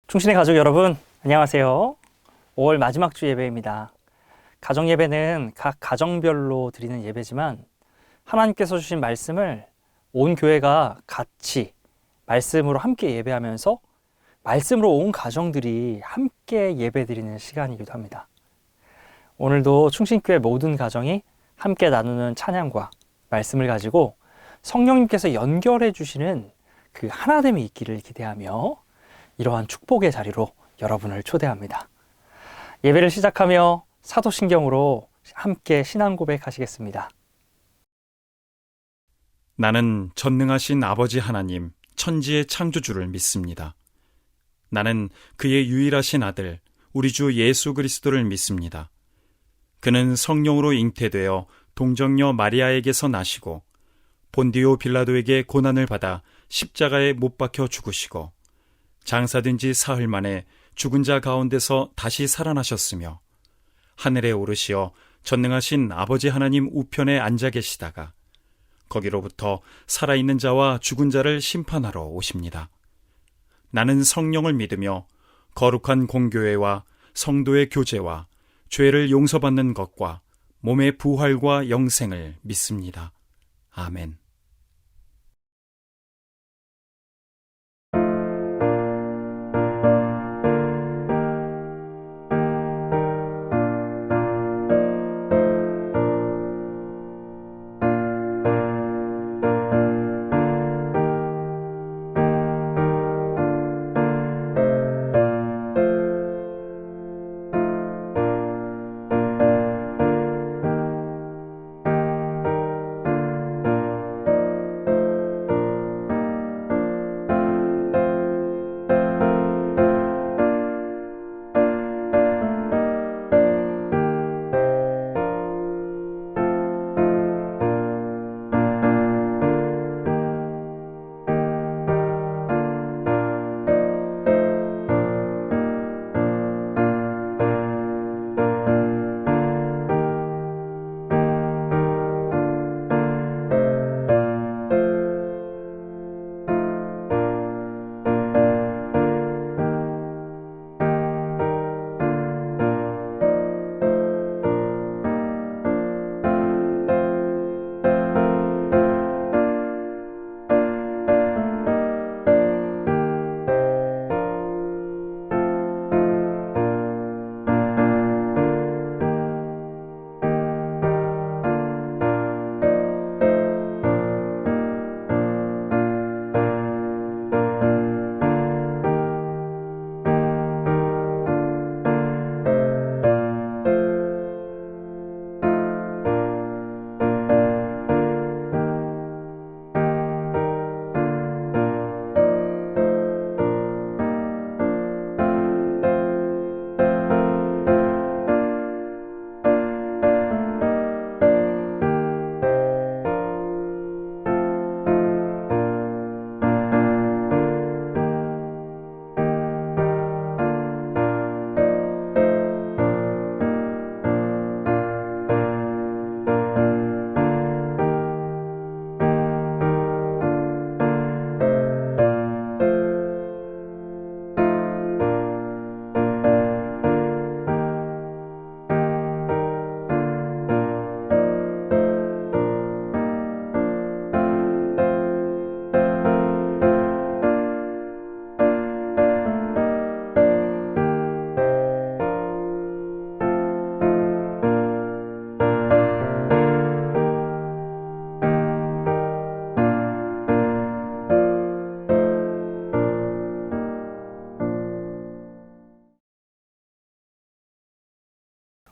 충신의 가족 여러분, 안녕하세요. 5월 마지막 주 예배입니다. 가정 예배는 각 가정별로 드리는 예배지만 하나님께서 주신 말씀을 온 교회가 같이 말씀으로 함께 예배하면서 말씀으로 온 가정들이 함께 예배 드리는 시간이기도 합니다. 오늘도 충신교회 모든 가정이 함께 나누는 찬양과 말씀을 가지고 성령님께서 연결해 주시는 그 하나됨이 있기를 기대하며 이러한 축복의 자리로 여러분을 초대합니다. 예배를 시작하며 사도신경으로 함께 신앙 고백하시겠습니다. 나는 전능하신 아버지 하나님, 천지의 창조주를 믿습니다. 나는 그의 유일하신 아들, 우리 주 예수 그리스도를 믿습니다. 그는 성령으로 잉태되어 동정녀 마리아에게서 나시고 본디오 빌라도에게 고난을 받아 십자가에 못 박혀 죽으시고 장사된 지 사흘 만에 죽은 자 가운데서 다시 살아나셨으며 하늘에 오르시어 전능하신 아버지 하나님 우편에 앉아 계시다가 거기로부터 살아있는 자와 죽은 자를 심판하러 오십니다. 나는 성령을 믿으며 거룩한 공교회와 성도의 교제와 죄를 용서받는 것과 몸의 부활과 영생을 믿습니다. 아멘.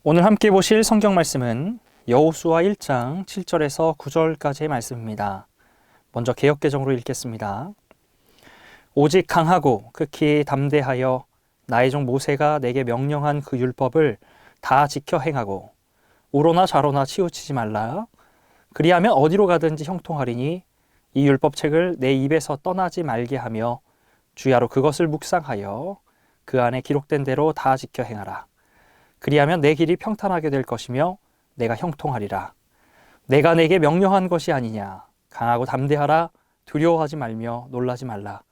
오늘 함께 보실 성경 말씀은 여호수아 1장 7절에서 9절까지의 말씀입니다. 먼저 개역개정으로 읽겠습니다. 오직 강하고 극히 담대하여 나의 종 모세가 내게 명령한 그 율법을 다 지켜 행하고 우로나 좌로나 치우치지 말라. 그리하면 어디로 가든지 형통하리니 이 율법책을 내 입에서 떠나지 말게 하며 주야로 그것을 묵상하여 그 안에 기록된 대로 다 지켜 행하라. 그리하면 내 길이 평탄하게 될 것이며 내가 형통하리라. 내가 내게 명령한 것이 아니냐. 강하고 담대하라. 두려워하지 말며 놀라지 말라.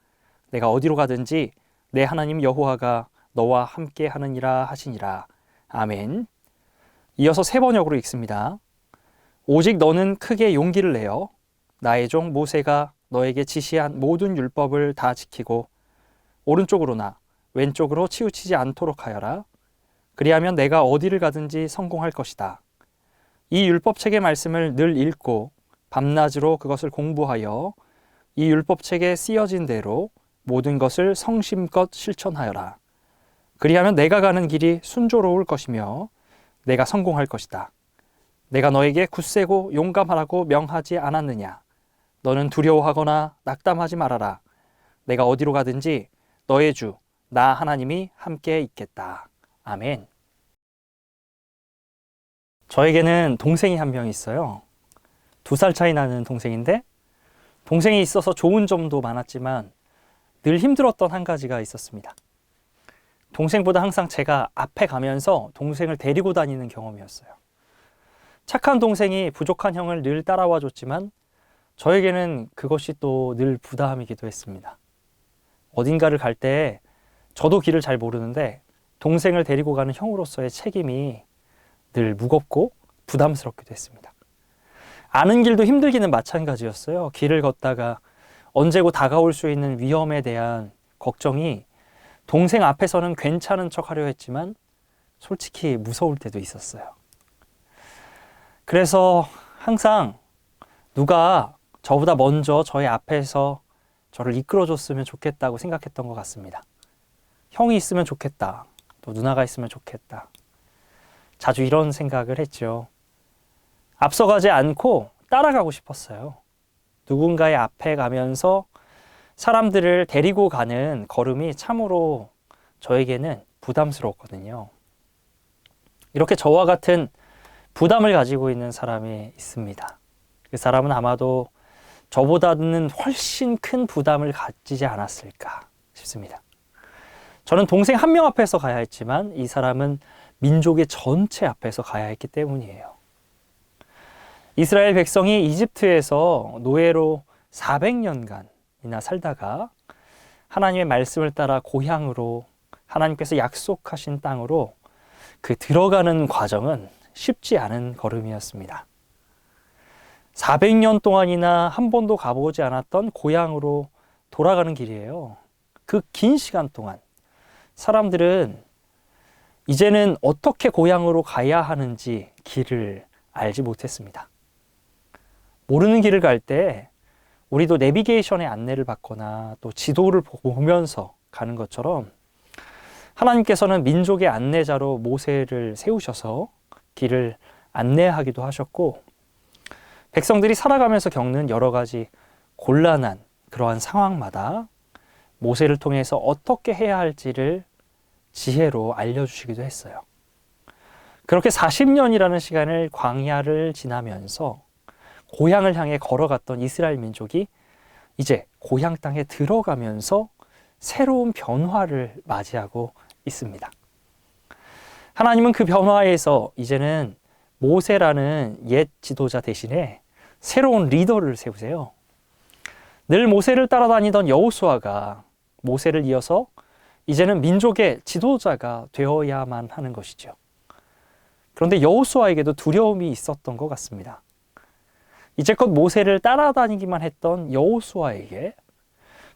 내가 어디로 가든지 내 하나님 여호와가 너와 함께 하느니라 하시니라. 아멘. 이어서 세 번역으로 읽습니다. 오직 너는 크게 용기를 내어 나의 종 모세가 너에게 지시한 모든 율법을 다 지키고 오른쪽으로나 왼쪽으로 치우치지 않도록 하여라. 그리하면 내가 어디를 가든지 성공할 것이다. 이 율법책의 말씀을 늘 읽고 밤낮으로 그것을 공부하여 이 율법책에 쓰여진 대로 모든 것을 성심껏 실천하여라. 그리하면 내가 가는 길이 순조로울 것이며 내가 성공할 것이다. 내가 너에게 굳세고 용감하라고 명하지 않았느냐? 너는 두려워하거나 낙담하지 말아라. 내가 어디로 가든지 너의 주, 나 하나님이 함께 있겠다. 아멘. 저에게는 동생이 한 명 있어요. 2살 차이 나는 동생인데 동생이 있어서 좋은 점도 많았지만 늘 힘들었던 한 가지가 있었습니다. 동생보다 항상 제가 앞에 가면서 동생을 데리고 다니는 경험이었어요. 착한 동생이 부족한 형을 늘 따라와 줬지만 저에게는 그것이 또 늘 부담이기도 했습니다. 어딘가를 갈 때 저도 길을 잘 모르는데 동생을 데리고 가는 형으로서의 책임이 늘 무겁고 부담스럽기도 했습니다. 아는 길도 힘들기는 마찬가지였어요. 길을 걷다가 언제고 다가올 수 있는 위험에 대한 걱정이 동생 앞에서는 괜찮은 척 하려 했지만 솔직히 무서울 때도 있었어요. 그래서 항상 누가 저보다 먼저 저의 앞에서 저를 이끌어줬으면 좋겠다고 생각했던 것 같습니다. 형이 있으면 좋겠다. 또 누나가 있으면 좋겠다. 자주 이런 생각을 했죠. 앞서가지 않고 따라가고 싶었어요. 누군가의 앞에 가면서 사람들을 데리고 가는 걸음이 참으로 저에게는 부담스러웠거든요. 이렇게 저와 같은 부담을 가지고 있는 사람이 있습니다. 그 사람은 아마도 저보다는 훨씬 큰 부담을 가지지 않았을까 싶습니다. 저는 동생 한 명 앞에서 가야 했지만 이 사람은 민족의 전체 앞에서 가야 했기 때문이에요. 이스라엘 백성이 이집트에서 노예로 400년간이나 살다가 하나님의 말씀을 따라 고향으로 하나님께서 약속하신 땅으로 그 들어가는 과정은 쉽지 않은 걸음이었습니다. 400년 동안이나 한 번도 가보지 않았던 고향으로 돌아가는 길이에요. 그 긴 시간 동안 사람들은 이제는 어떻게 고향으로 가야 하는지 길을 알지 못했습니다. 모르는 길을 갈 때 우리도 내비게이션의 안내를 받거나 또 지도를 보면서 가는 것처럼 하나님께서는 민족의 안내자로 모세를 세우셔서 길을 안내하기도 하셨고 백성들이 살아가면서 겪는 여러 가지 곤란한 그러한 상황마다 모세를 통해서 어떻게 해야 할지를 지혜로 알려주시기도 했어요. 그렇게 40년이라는 시간을 광야를 지나면서 고향을 향해 걸어갔던 이스라엘 민족이 이제 고향 땅에 들어가면서 새로운 변화를 맞이하고 있습니다. 하나님은 그 변화에서 이제는 모세라는 옛 지도자 대신에 새로운 리더를 세우세요. 늘 모세를 따라다니던 여호수아가 모세를 이어서 이제는 민족의 지도자가 되어야만 하는 것이죠. 그런데 여호수아에게도 두려움이 있었던 것 같습니다. 이제껏 모세를 따라다니기만 했던 여호수아에게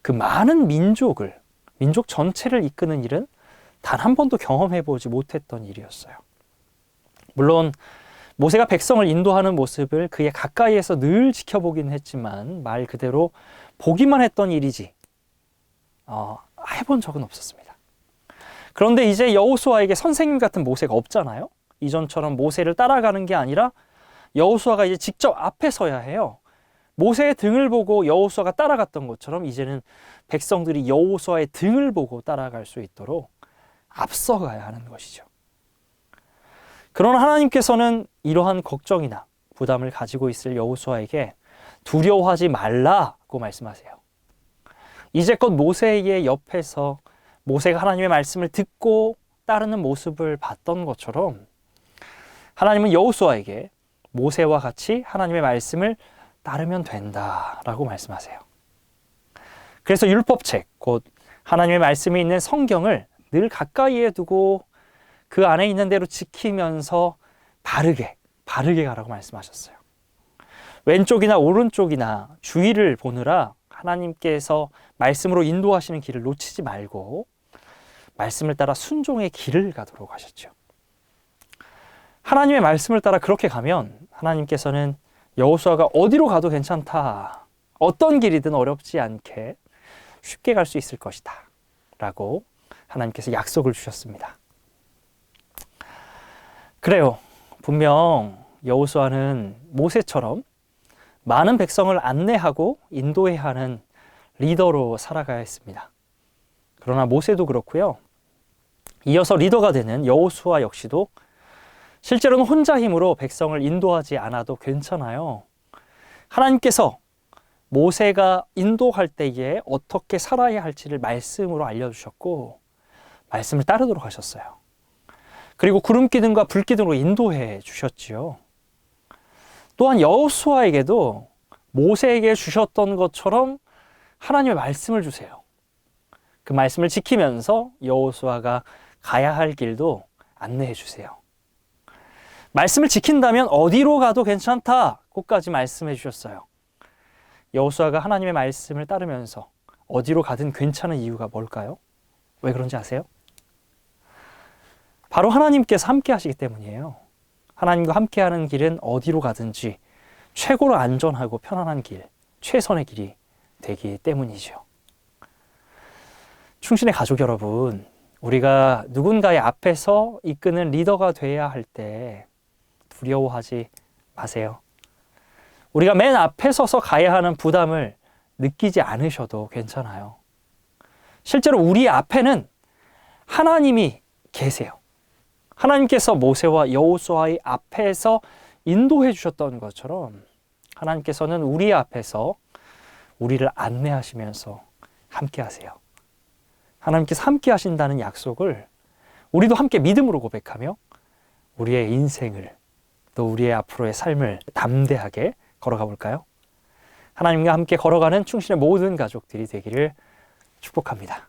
그 많은 민족 전체를 이끄는 일은 단 한 번도 경험해보지 못했던 일이었어요. 물론 모세가 백성을 인도하는 모습을 그의 가까이에서 늘 지켜보긴 했지만 말 그대로 보기만 했던 일이지 해본 적은 없었습니다. 그런데 이제 여호수아에게 선생님 같은 모세가 없잖아요. 이전처럼 모세를 따라가는 게 아니라 여호수아가 이제 직접 앞에 서야 해요. 모세의 등을 보고 여호수아가 따라갔던 것처럼 이제는 백성들이 여호수아의 등을 보고 따라갈 수 있도록 앞서가야 하는 것이죠. 그러나 하나님께서는 이러한 걱정이나 부담을 가지고 있을 여호수아에게 두려워하지 말라고 말씀하세요. 이제껏 모세의 옆에서 모세가 하나님의 말씀을 듣고 따르는 모습을 봤던 것처럼 하나님은 여호수아에게 모세와 같이 하나님의 말씀을 따르면 된다라고 말씀하세요. 그래서 율법책, 곧 하나님의 말씀이 있는 성경을 늘 가까이에 두고 그 안에 있는 대로 지키면서 바르게 가라고 말씀하셨어요. 왼쪽이나 오른쪽이나 주위를 보느라 하나님께서 말씀으로 인도하시는 길을 놓치지 말고 말씀을 따라 순종의 길을 가도록 하셨죠. 하나님의 말씀을 따라 그렇게 가면 하나님께서는 여호수아가 어디로 가도 괜찮다, 어떤 길이든 어렵지 않게 쉽게 갈 수 있을 것이다 라고 하나님께서 약속을 주셨습니다. 그래요. 분명 여호수아는 모세처럼 많은 백성을 안내하고 인도해야 하는 리더로 살아가야 했습니다. 그러나 모세도 그렇고요. 이어서 리더가 되는 여호수아 역시도 실제로는 혼자 힘으로 백성을 인도하지 않아도 괜찮아요. 하나님께서 모세가 인도할 때에 어떻게 살아야 할지를 말씀으로 알려주셨고 말씀을 따르도록 하셨어요. 그리고 구름 기둥과 불 기둥으로 인도해 주셨지요. 또한 여호수아에게도 모세에게 주셨던 것처럼 하나님의 말씀을 주세요. 그 말씀을 지키면서 여호수아가 가야 할 길도 안내해 주세요. 말씀을 지킨다면 어디로 가도 괜찮다, 끝까지 말씀해 주셨어요. 여호수아가 하나님의 말씀을 따르면서 어디로 가든 괜찮은 이유가 뭘까요? 왜 그런지 아세요? 바로 하나님께서 함께 하시기 때문이에요. 하나님과 함께하는 길은 어디로 가든지 최고로 안전하고 편안한 길, 최선의 길이 되기 때문이죠. 충신의 가족 여러분, 우리가 누군가의 앞에서 이끄는 리더가 돼야 할 때 두려워하지 마세요. 우리가 맨 앞에 서서 가야 하는 부담을 느끼지 않으셔도 괜찮아요. 실제로 우리 앞에는 하나님이 계세요. 하나님께서 모세와 여호수아의 앞에서 인도해 주셨던 것처럼 하나님께서는 우리 앞에서 우리를 안내하시면서 함께 하세요. 하나님께서 함께 하신다는 약속을 우리도 함께 믿음으로 고백하며 우리의 인생을, 또 우리의 앞으로의 삶을 담대하게 걸어가 볼까요? 하나님과 함께 걸어가는 충신의 모든 가족들이 되기를 축복합니다.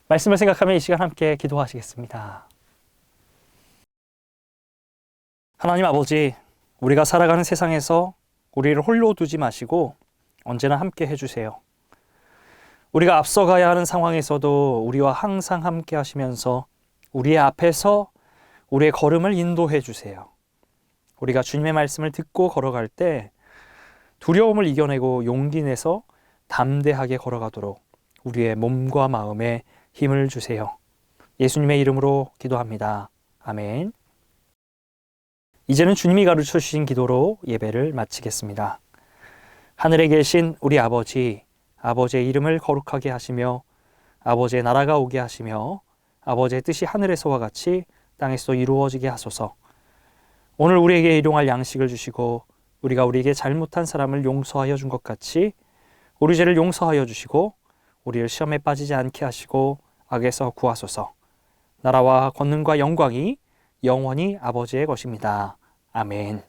말씀을 생각하며 이 시간 함께 기도하시겠습니다. 하나님 아버지, 우리가 살아가는 세상에서 우리를 홀로 두지 마시고 언제나 함께 해주세요. 우리가 앞서가야 하는 상황에서도 우리와 항상 함께 하시면서 우리의 앞에서 우리의 걸음을 인도해 주세요. 우리가 주님의 말씀을 듣고 걸어갈 때 두려움을 이겨내고 용기 내서 담대하게 걸어가도록 우리의 몸과 마음에 힘을 주세요. 예수님의 이름으로 기도합니다. 아멘. 이제는 주님이 가르쳐 주신 기도로 예배를 마치겠습니다. 하늘에 계신 우리 아버지, 아버지의 이름을 거룩하게 하시며 아버지의 나라가 오게 하시며 아버지의 뜻이 하늘에서와 같이 땅에서도 이루어지게 하소서. 오늘 우리에게 일용할 양식을 주시고 우리가 우리에게 잘못한 사람을 용서하여 준 것 같이 우리 죄를 용서하여 주시고 우리를 시험에 빠지지 않게 하시고 악에서 구하소서. 나라와 권능과 영광이 영원히 아버지의 것입니다. 아멘.